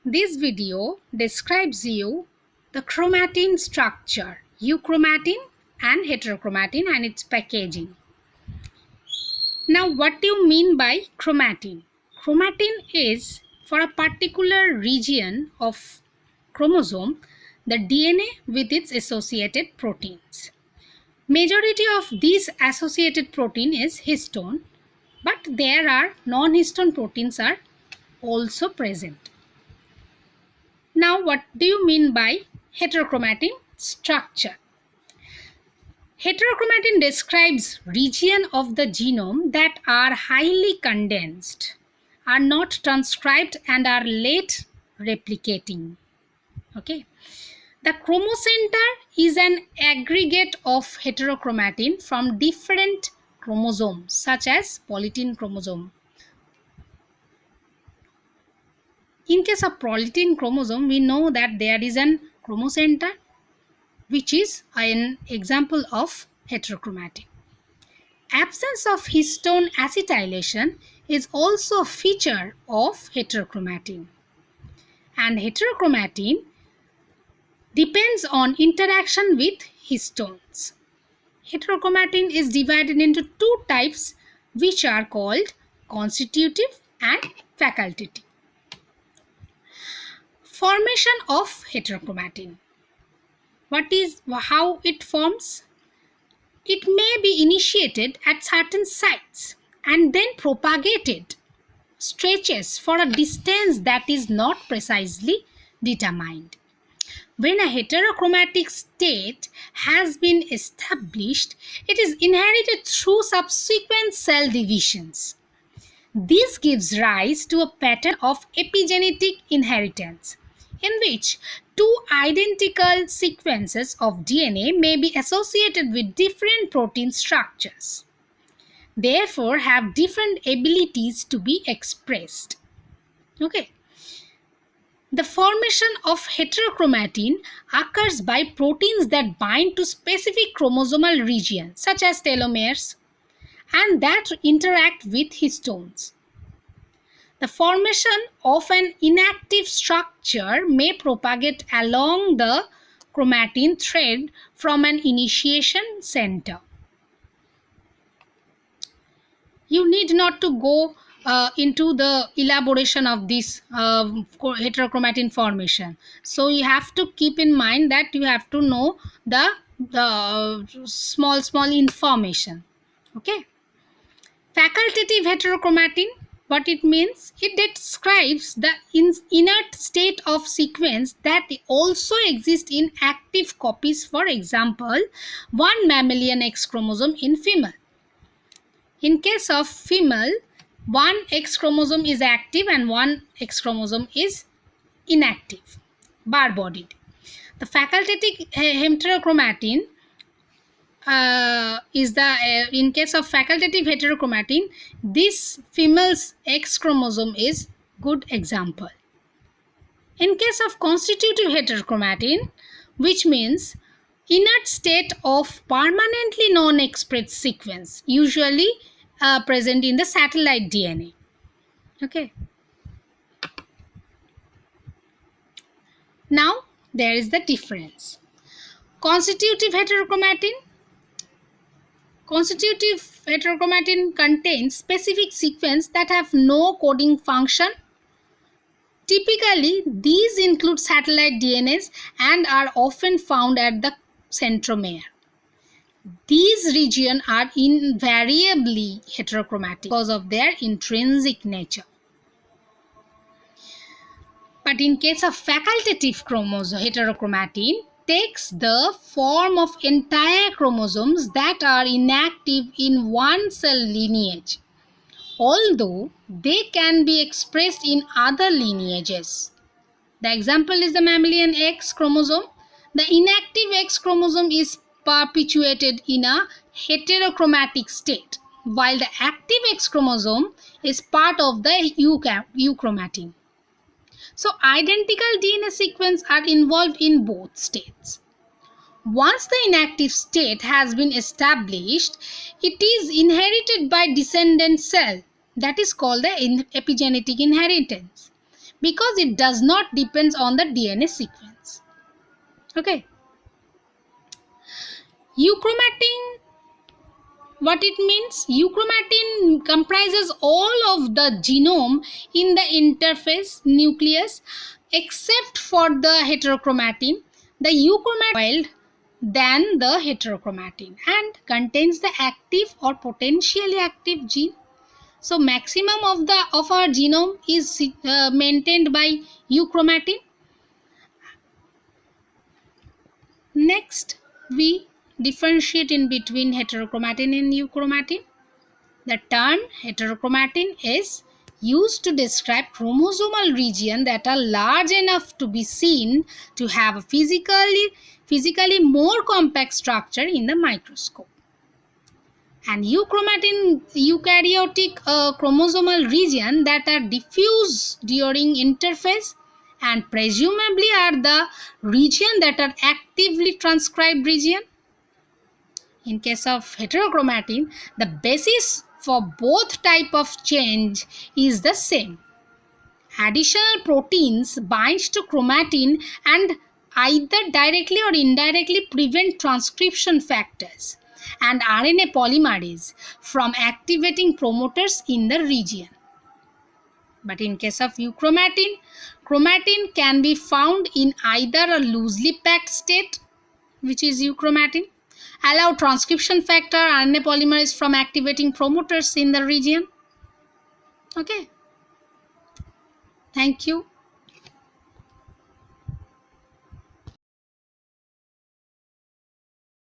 This video describes you the chromatin structure, euchromatin and heterochromatin and its packaging. Now, what do you mean by chromatin? Chromatin is for a particular region of chromosome, the DNA with its associated proteins. Majority of these associated protein is histone, but there are non-histone proteins are also present. Now, what do you mean by heterochromatin structure? Heterochromatin describes regions of the genome that are highly condensed, are not transcribed and are late replicating. Okay. The chromocenter is an aggregate of heterochromatin from different chromosomes such as polytene chromosome. In case of polytene chromosome, we know that there is an chromocenter which is an example of heterochromatin. Absence of histone acetylation is also a feature of heterochromatin. And heterochromatin depends on interaction with histones. Heterochromatin is divided into two types which are called constitutive and facultative. Formation of heterochromatin. How it forms? It may be initiated at certain sites and then propagated, stretches for a distance that is not precisely determined. When a heterochromatic state has been established, it is inherited through subsequent cell divisions. This gives rise to a pattern of epigenetic inheritance, in which two identical sequences of DNA may be associated with different protein structures, therefore have different abilities to be expressed. Okay. The formation of heterochromatin occurs by proteins that bind to specific chromosomal regions such as telomeres and that interact with histones. The formation of an inactive structure may propagate along the chromatin thread from an initiation center. You need not to go into the elaboration of this heterochromatin formation. So you have to keep in mind that you have to know the small information. Okay. Facultative heterochromatin, what it means? It describes the inert state of sequence that also exists in active copies. For example, one mammalian X chromosome in female. In case of female, one X chromosome is active and one X chromosome is inactive, bar-bodied. The facultative heterochromatin in case of facultative heterochromatin, this female's X chromosome is good example. In case of constitutive heterochromatin, which means inert state of permanently non-expressed sequence, usually present in the satellite DNA. Okay. Now there is the difference. Constitutive heterochromatin. Constitutive heterochromatin contains specific sequences that have no coding function. Typically, these include satellite DNAs and are often found at the centromere. These regions are invariably heterochromatic because of their intrinsic nature. But in case of facultative heterochromatin, takes the form of entire chromosomes that are inactive in one cell lineage, although they can be expressed in other lineages. The example is the mammalian X chromosome. The inactive X chromosome is perpetuated in a heterochromatic state, while the active X chromosome is part of the euchromatin. So, identical DNA sequences are involved in both states. Once the inactive state has been established, it is inherited by descendant cell. That is called the epigenetic inheritance. because it does not depend on the DNA sequence. Okay. Euchromatin, what it means? Euchromatin comprises all of the genome in the interphase nucleus except for the heterochromatin. The euchromatin than the heterochromatin and contains the active or potentially active gene. So maximum of our genome is maintained by euchromatin. Next, we differentiate in between heterochromatin and euchromatin. The term heterochromatin is used to describe chromosomal regions that are large enough to be seen to have a physically more compact structure in the microscope. And euchromatin, eukaryotic chromosomal regions that are diffuse during interphase and presumably are the regions that are actively transcribed region. In case of heterochromatin, the basis for both type of change is the same. Additional proteins bind to chromatin and either directly or indirectly prevent transcription factors and RNA polymerase from activating promoters in the region. But in case of euchromatin, chromatin can be found in either a loosely packed state, which is euchromatin, allow transcription factor RNA polymerase from activating promoters in the region. Okay. Thank you.